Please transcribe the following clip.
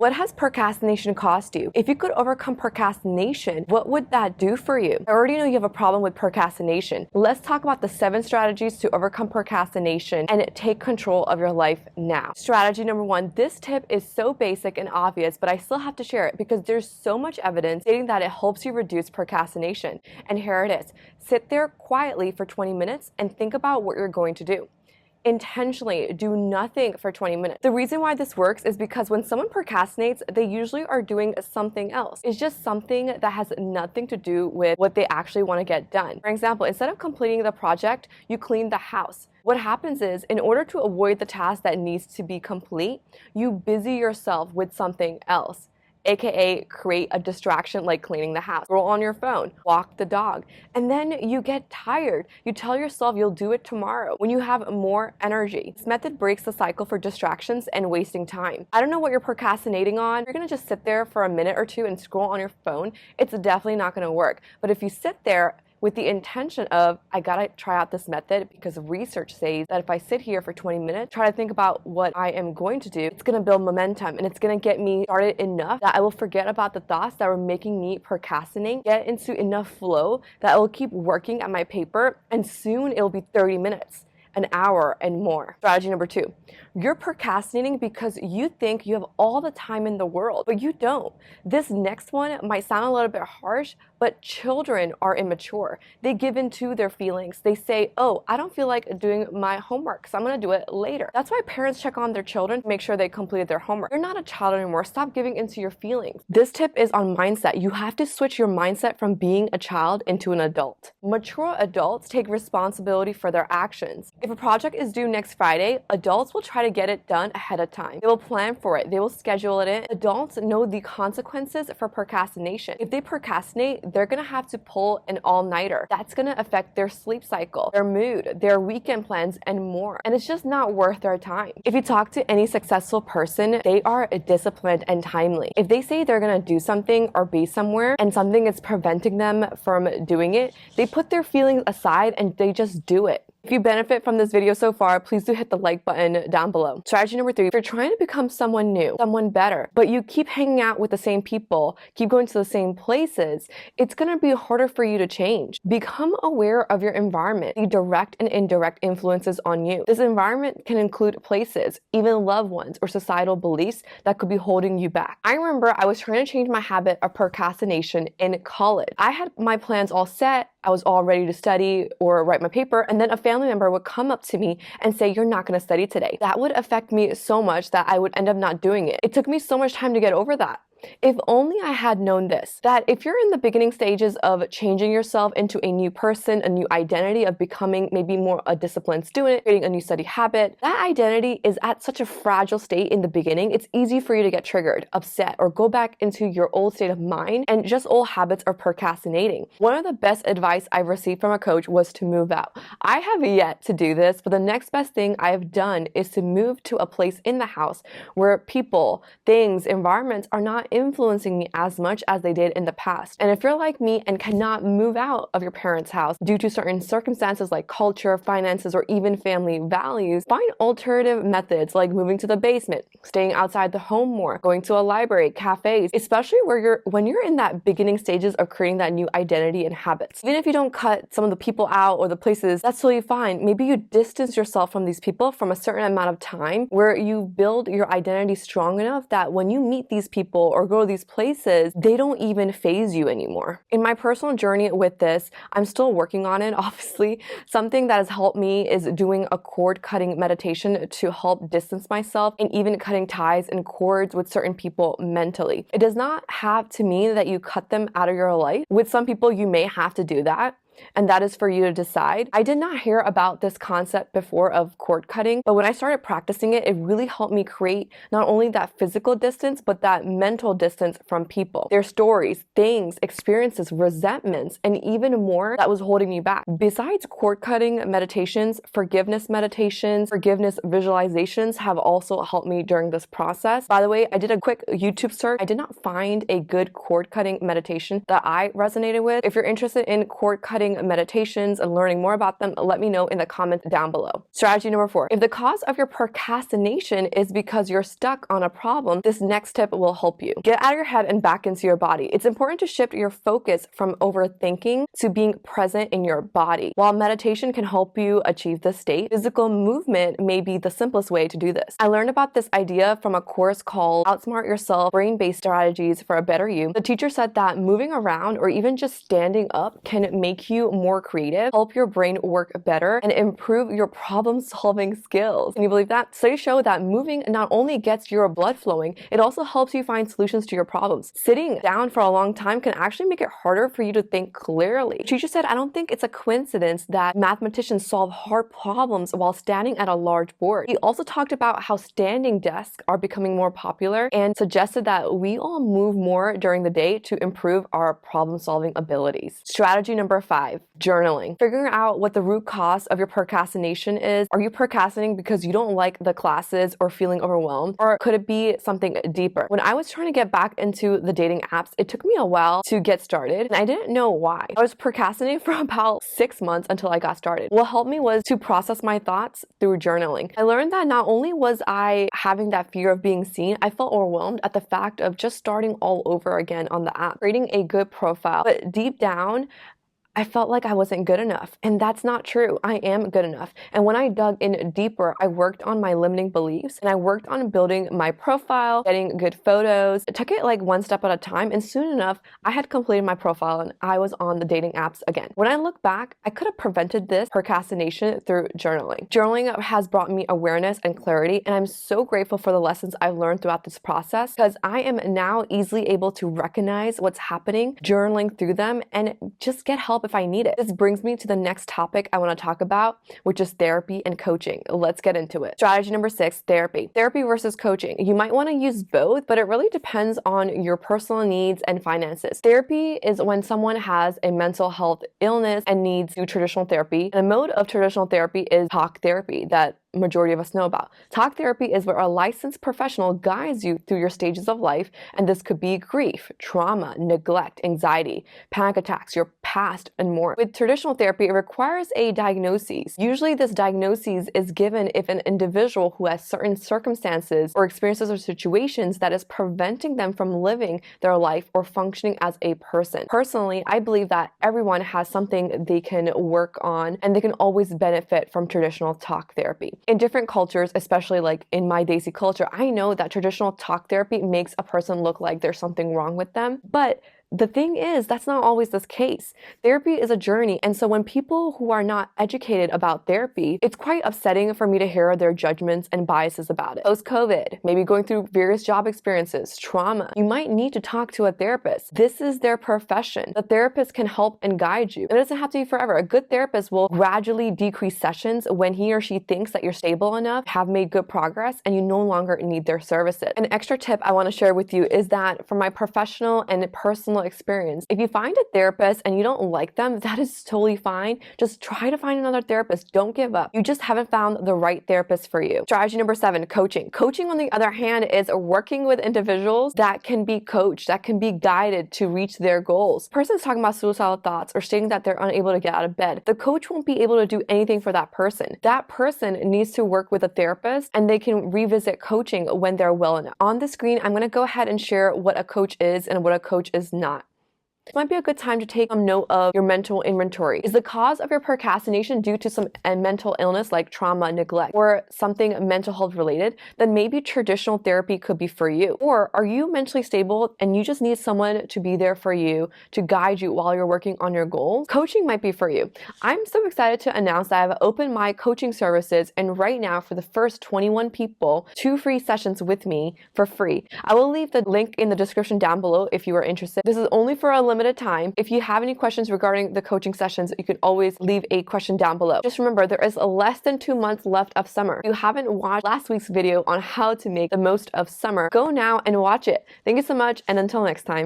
What has procrastination cost you? If you could overcome procrastination, what would that do for you? I already know you have a problem with procrastination. Let's talk about the 7 strategies to overcome procrastination and take control of your life now. Strategy number 1. This tip is so basic and obvious, but I still have to share it because there's so much evidence stating that it helps you reduce procrastination. And here it is. Sit there quietly for 20 minutes and think about what you're going to do. Intentionally do nothing for 20 minutes. The reason why this works is because when someone procrastinates, they usually are doing something else. It's just something that has nothing to do with what they actually want to get done. For example, instead of completing the project, you clean the house. What happens is, in order to avoid the task that needs to be complete, you busy yourself with something else. AKA create a distraction like cleaning the house, scroll on your phone, walk the dog, and then you get tired. You tell yourself you'll do it tomorrow when you have more energy. This method breaks the cycle for distractions and wasting time. I don't know what you're procrastinating on. If you're gonna just sit there for a minute or two and scroll on your phone, it's definitely not gonna work. But if you sit there with the intention of, I gotta try out this method because research says that if I sit here for 20 minutes, try to think about what I am going to do, it's gonna build momentum and it's gonna get me started enough that I will forget about the thoughts that were making me procrastinate, get into enough flow that I will keep working at my paper, and soon it'll be 30 minutes. An hour and more. Strategy number 2. You're procrastinating because you think you have all the time in the world, but you don't. This next one might sound a little bit harsh, but children are immature. They give in to their feelings. They say, oh, I don't feel like doing my homework, so I'm gonna do it later. That's why parents check on their children to make sure they completed their homework. You're not a child anymore. Stop giving into your feelings. This tip is on mindset. You have to switch your mindset from being a child into an adult. Mature adults take responsibility for their actions. If a project is due next Friday, adults will try to get it done ahead of time. They will plan for it. They will schedule it in. Adults know the consequences for procrastination. If they procrastinate, they're gonna have to pull an all-nighter. That's gonna affect their sleep cycle, their mood, their weekend plans, and more. And it's just not worth their time. If you talk to any successful person, they are disciplined and timely. If they say they're gonna do something or be somewhere and something is preventing them from doing it, they put their feelings aside and they just do it. If you benefit from this video so far, please do hit the like button down below. Strategy number 3, if you're trying to become someone new, someone better, but you keep hanging out with the same people, keep going to the same places, it's gonna be harder for you to change. Become aware of your environment, the direct and indirect influences on you. This environment can include places, even loved ones, or societal beliefs that could be holding you back. I remember I was trying to change my habit of procrastination in college. I had my plans all set, I was all ready to study or write my paper, and then a family member would come up to me and say, you're not going to study today. That would affect me so much that I would end up not doing it. It took me so much time to get over that. If only I had known this, that if you're in the beginning stages of changing yourself into a new person, a new identity of becoming maybe more a disciplined student, creating a new study habit, that identity is at such a fragile state in the beginning, it's easy for you to get triggered, upset, or go back into your old state of mind and just old habits of procrastinating. One of the best advice I've received from a coach was to move out. I have yet to do this, but the next best thing I have done is to move to a place in the house where people, things, environments are not influencing me as much as they did in the past. And if you're like me and cannot move out of your parents' house due to certain circumstances like culture, finances, or even family values, find alternative methods like moving to the basement, staying outside the home more, going to a library, cafes, especially when you're in that beginning stages of creating that new identity and habits. Even if you don't cut some of the people out or the places, that's totally fine. Maybe you distance yourself from these people from a certain amount of time where you build your identity strong enough that when you meet these people or go to these places, they don't even faze you anymore. In my personal journey with this, I'm still working on it, obviously. Something that has helped me is doing a cord cutting meditation to help distance myself and even cutting ties and cords with certain people mentally. It does not have to mean that you cut them out of your life. With some people, you may have to do that, and that is for you to decide. I did not hear about this concept before of cord cutting, but when I started practicing it, it really helped me create not only that physical distance, but that mental distance from people, their stories, things, experiences, resentments, and even more that was holding me back. Besides cord cutting meditations, forgiveness visualizations have also helped me during this process. By the way, I did a quick YouTube search. I did not find a good cord cutting meditation that I resonated with. If you're interested in cord cutting trying meditations and learning more about them, let me know in the comments down below. Strategy number 4. If the cause of your procrastination is because you're stuck on a problem, this next tip will help you. Get out of your head and back into your body. It's important to shift your focus from overthinking to being present in your body. While meditation can help you achieve this state, physical movement may be the simplest way to do this. I learned about this idea from a course called Outsmart Yourself: Brain-Based Strategies for a Better You. The teacher said that moving around or even just standing up can make you more creative, help your brain work better, and improve your problem-solving skills. Can you believe that? Studies show that moving not only gets your blood flowing, it also helps you find solutions to your problems. Sitting down for a long time can actually make it harder for you to think clearly. The teacher said, I don't think it's a coincidence that mathematicians solve hard problems while standing at a large board. He also talked about how standing desks are becoming more popular and suggested that we all move more during the day to improve our problem-solving abilities. Strategy number 5, journaling. Figuring out what the root cause of your procrastination is. Are you procrastinating because you don't like the classes or feeling overwhelmed? Or could it be something deeper? When I was trying to get back into the dating apps, it took me a while to get started, and I didn't know why. I was procrastinating for about 6 months until I got started. What helped me was to process my thoughts through journaling. I learned that not only was I having that fear of being seen, I felt overwhelmed at the fact of just starting all over again on the app, creating a good profile. But deep down, I felt like I wasn't good enough, and that's not true. I am good enough. And when I dug in deeper, I worked on my limiting beliefs, and I worked on building my profile, getting good photos. It took it like one step at a time, and soon enough, I had completed my profile and I was on the dating apps again. When I look back, I could have prevented this procrastination through journaling. Journaling has brought me awareness and clarity, and I'm so grateful for the lessons I've learned throughout this process because I am now easily able to recognize what's happening, journaling through them, and just get help if I need it. This brings me to the next topic I want to talk about, which is therapy and coaching. Let's get into it. Strategy number 6, therapy. Therapy versus coaching. You might want to use both, but it really depends on your personal needs and finances. Therapy is when someone has a mental health illness and needs to do traditional therapy. And a mode of traditional therapy is talk therapy that majority of us know about. Talk therapy is where a licensed professional guides you through your stages of life, and this could be grief, trauma, neglect, anxiety, panic attacks, your past, and more. With traditional therapy, it requires a diagnosis. Usually this diagnosis is given if an individual who has certain circumstances or experiences or situations that is preventing them from living their life or functioning as a person. Personally, I believe that everyone has something they can work on, and they can always benefit from traditional talk therapy. In different cultures, especially like in my Desi culture, I know that traditional talk therapy makes a person look like there's something wrong with them, but the thing is, that's not always the case. Therapy is a journey, and so when people who are not educated about therapy, it's quite upsetting for me to hear their judgments and biases about it. Post-COVID, maybe going through various job experiences, trauma, you might need to talk to a therapist. This is their profession. The therapist can help and guide you. It doesn't have to be forever. A good therapist will gradually decrease sessions when he or she thinks that you're stable enough, have made good progress, and you no longer need their services. An extra tip I want to share with you is that from my professional and personal experience, if you find a therapist and you don't like them, that is totally fine. Just try to find another therapist. Don't give up. You just haven't found the right therapist for you. Strategy number 7, coaching. Coaching, on the other hand, is working with individuals that can be coached, that can be guided to reach their goals. The person is talking about suicidal thoughts or stating that they're unable to get out of bed. The coach won't be able to do anything for that person. That person needs to work with a therapist, and they can revisit coaching when they're well enough. On the screen, I'm going to go ahead and share what a coach is and what a coach is not. It might be a good time to take some note of your mental inventory. Is the cause of your procrastination due to some mental illness like trauma, neglect, or something mental health related? Then maybe traditional therapy could be for you. Or are you mentally stable and you just need someone to be there for you, to guide you while you're working on your goals? Coaching might be for you. I'm so excited to announce that I've opened my coaching services, and right now for the first 21 people, 2 free sessions with me for free. I will leave the link in the description down below if you are interested. This is only for a limited time. If you have any questions regarding the coaching sessions, you can always leave a question down below. Just remember, there is less than 2 months left of summer. If you haven't watched last week's video on how to make the most of summer, go now and watch it. Thank you so much, and until next time.